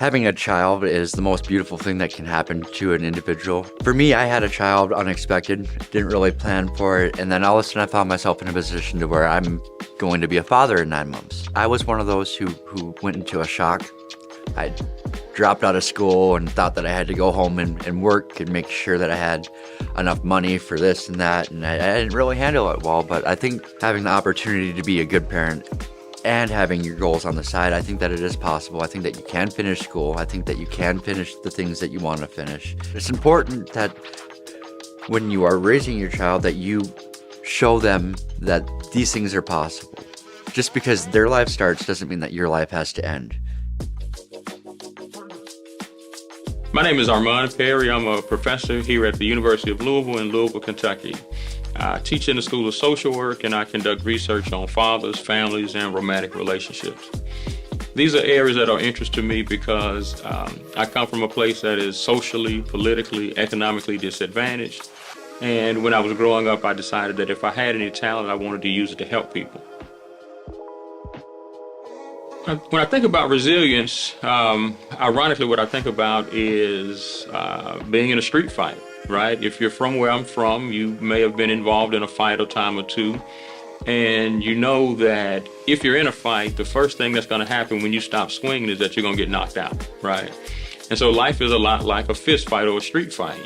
Having a child is the most beautiful thing that can happen to an individual. For me, I had a child unexpected, didn't really plan for it, and then all of a sudden I found myself in a position to where I'm going to be a father in 9 months. I was one of those who went into a shock. I dropped out of school and thought that I had to go home and work and make sure that I had enough money for this and that, and I didn't really handle it well, but I think having the opportunity to be a good parent and having your goals on the side, I think that it is possible. I think that you can finish school. I think that you can finish the things that you want to finish. It's important that when you are raising your child that you show them that these things are possible. Just because their life starts doesn't mean that your life has to end. My name is Armand Perry. I'm a professor here at the University of Louisville in Louisville, Kentucky. I teach in the School of Social Work, and I conduct research on fathers, families, and romantic relationships. These are areas that are of interest to me because I come from a place that is socially, politically, economically disadvantaged. And when I was growing up, I decided that if I had any talent, I wanted to use it to help people. When I think about resilience, ironically, what I think about is being in a street fight. Right? If you're from where I'm from, you may have been involved in a fight a time or two. And you know that if you're in a fight, the first thing that's going to happen when you stop swinging is that you're going to get knocked out. Right? And so life is a lot like a fist fight or a street fight.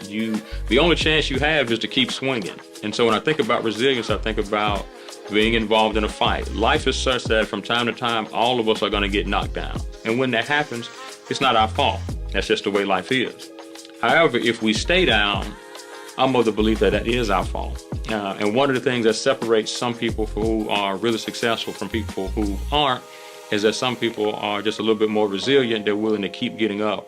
The only chance you have is to keep swinging. And so when I think about resilience, I think about being involved in a fight. Life is such that from time to time, all of us are going to get knocked down. And when that happens, it's not our fault. That's just the way life is. However, if we stay down, I'm of the belief that that is our fault. And one of the things that separates some people who are really successful from people who aren't is that some people are just a little bit more resilient. They're willing to keep getting up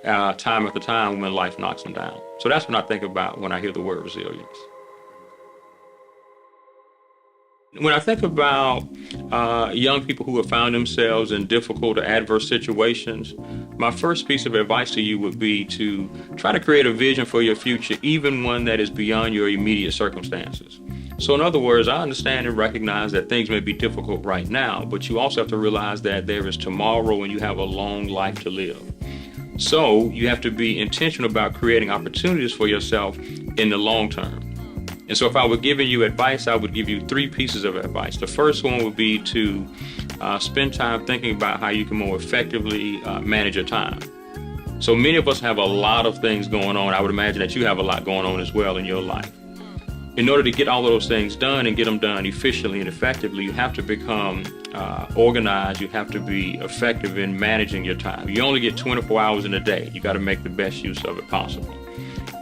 time after time when life knocks them down. So that's what I think about when I hear the word resilience. When I think about young people who have found themselves in difficult or adverse situations, my first piece of advice to you would be to try to create a vision for your future, even one that is beyond your immediate circumstances. So in other words, I understand and recognize that things may be difficult right now, but you also have to realize that there is tomorrow and you have a long life to live. So you have to be intentional about creating opportunities for yourself in the long term. And so if I were giving you advice, I would give you 3 pieces of advice. The first one would be to spend time thinking about how you can more effectively manage your time. So many of us have a lot of things going on. I would imagine that you have a lot going on as well in your life. In order to get all of those things done and get them done efficiently and effectively, you have to become organized. You have to be effective in managing your time. You only get 24 hours in a day. You got to make the best use of it possible.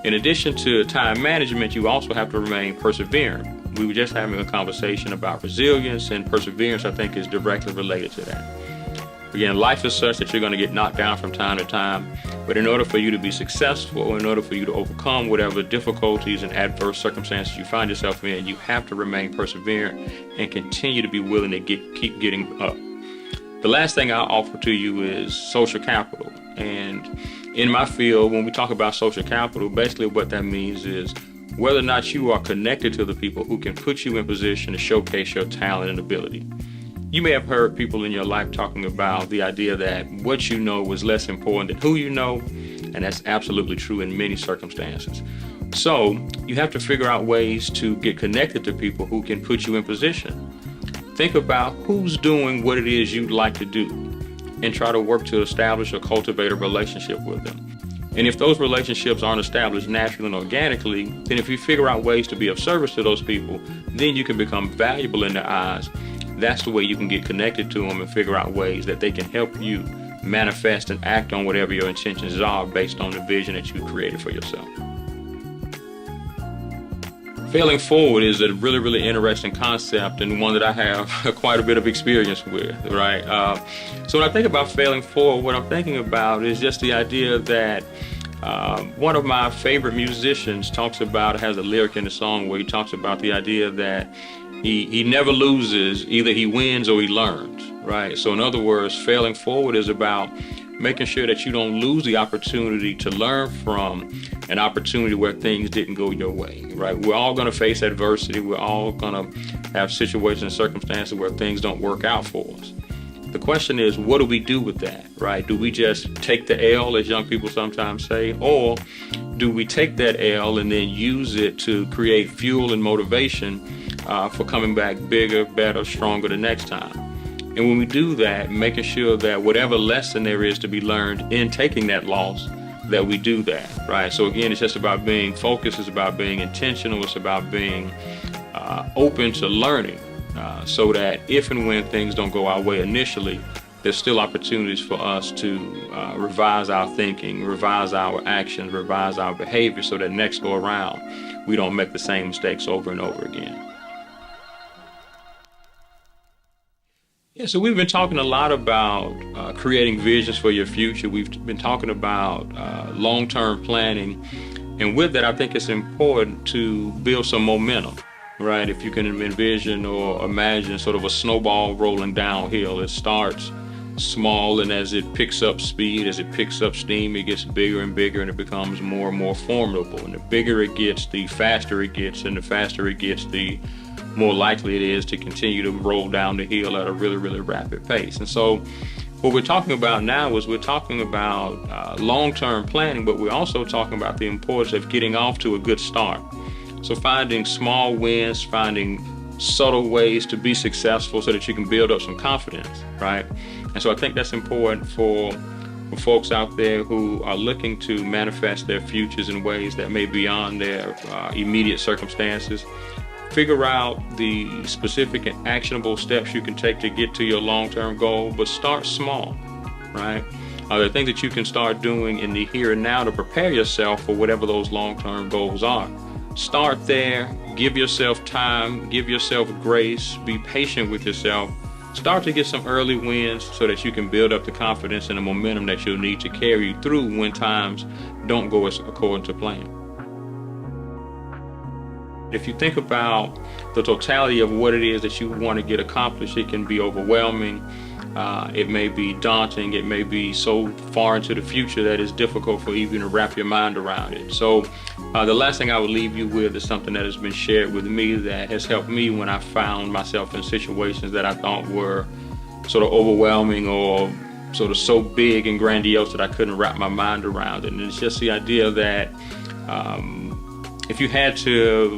In addition to time management, you also have to remain perseverant. We were just having a conversation about resilience, and perseverance, I think, is directly related to that. Again, life is such that you're going to get knocked down from time to time, but in order for you to be successful, in order for you to overcome whatever difficulties and adverse circumstances you find yourself in, you have to remain perseverant and continue to be willing to keep getting up. The last thing I'll offer to you is social capital. And in my field, when we talk about social capital, basically what that means is whether or not you are connected to the people who can put you in position to showcase your talent and ability. You may have heard people in your life talking about the idea that what you know is less important than who you know, and that's absolutely true in many circumstances. So you have to figure out ways to get connected to people who can put you in position. Think about who's doing what it is you'd like to do and try to work to establish or cultivate a relationship with them. And if those relationships aren't established naturally and organically, then if you figure out ways to be of service to those people, then you can become valuable in their eyes. That's the way you can get connected to them and figure out ways that they can help you manifest and act on whatever your intentions are based on the vision that you created for yourself. Failing forward is a really, really interesting concept, and one that I have quite a bit of experience with, right? So when I think about failing forward, what I'm thinking about is just the idea that one of my favorite musicians has a lyric in the song where he talks about the idea that he never loses, either he wins or he learns, right? So in other words, failing forward is about making sure that you don't lose the opportunity to learn from an opportunity where things didn't go your way, right? We're all going to face adversity. We're all going to have situations and circumstances where things don't work out for us. The question is, what do we do with that, right? Do we just take the L, as young people sometimes say, or do we take that L and then use it to create fuel and motivation for coming back bigger, better, stronger the next time? And when we do that, making sure that whatever lesson there is to be learned in taking that loss, that we do that, right? So again, it's just about being focused, it's about being intentional, it's about being open to learning, so that if and when things don't go our way initially, there's still opportunities for us to revise our thinking, revise our actions, revise our behavior, so that next go around, we don't make the same mistakes over and over again. Yeah, so we've been talking a lot about creating visions for your future. We've been talking about long-term planning. And with that, I think it's important to build some momentum, right? If you can envision or imagine sort of a snowball rolling downhill, it starts small, and as it picks up speed, as it picks up steam, it gets bigger and bigger, and it becomes more and more formidable. And the bigger it gets, the faster it gets, and the faster it gets, the more likely it is to continue to roll down the hill at a really, really rapid pace. And so what we're talking about now is we're talking about long-term planning, but we're also talking about the importance of getting off to a good start. So finding small wins, finding subtle ways to be successful so that you can build up some confidence, right? And so I think that's important for folks out there who are looking to manifest their futures in ways that may be beyond their immediate circumstances. Figure out the specific and actionable steps you can take to get to your long-term goal, but start small, right? Are there things that you can start doing in the here and now to prepare yourself for whatever those long-term goals are? Start there, give yourself time, give yourself grace, be patient with yourself. Start to get some early wins so that you can build up the confidence and the momentum that you'll need to carry you through when times don't go according to plan. If you think about the totality of what it is that you want to get accomplished, it can be overwhelming. It may be daunting. It may be so far into the future that it's difficult for even to wrap your mind around it. So the last thing I would leave you with is something that has been shared with me that has helped me when I found myself in situations that I thought were sort of overwhelming or sort of so big and grandiose that I couldn't wrap my mind around it. And it's just the idea that if you had to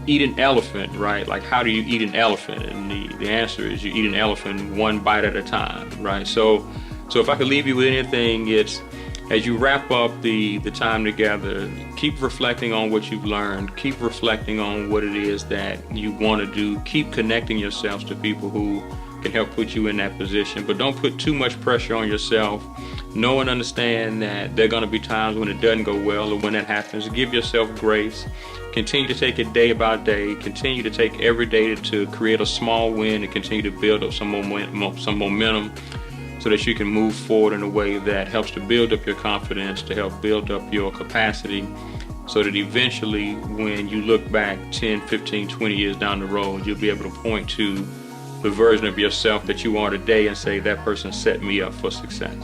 eat an elephant, right? Like, how do you eat an elephant? And the answer is you eat an elephant one bite at a time, right? So if I could leave you with anything, it's as you wrap up the time together, keep reflecting on what you've learned, keep reflecting on what it is that you want to do, keep connecting yourselves to people who can help put you in that position, but don't put too much pressure on yourself. Know and understand that there are going to be times when it doesn't go well, or when that happens. Give yourself grace. Continue to take it day by day. Continue to take every day to create a small win and continue to build up some momentum so that you can move forward in a way that helps to build up your confidence, to help build up your capacity, so that eventually when you look back 10, 15, 20 years down the road, you'll be able to point to the version of yourself that you are today and say, that person set me up for success.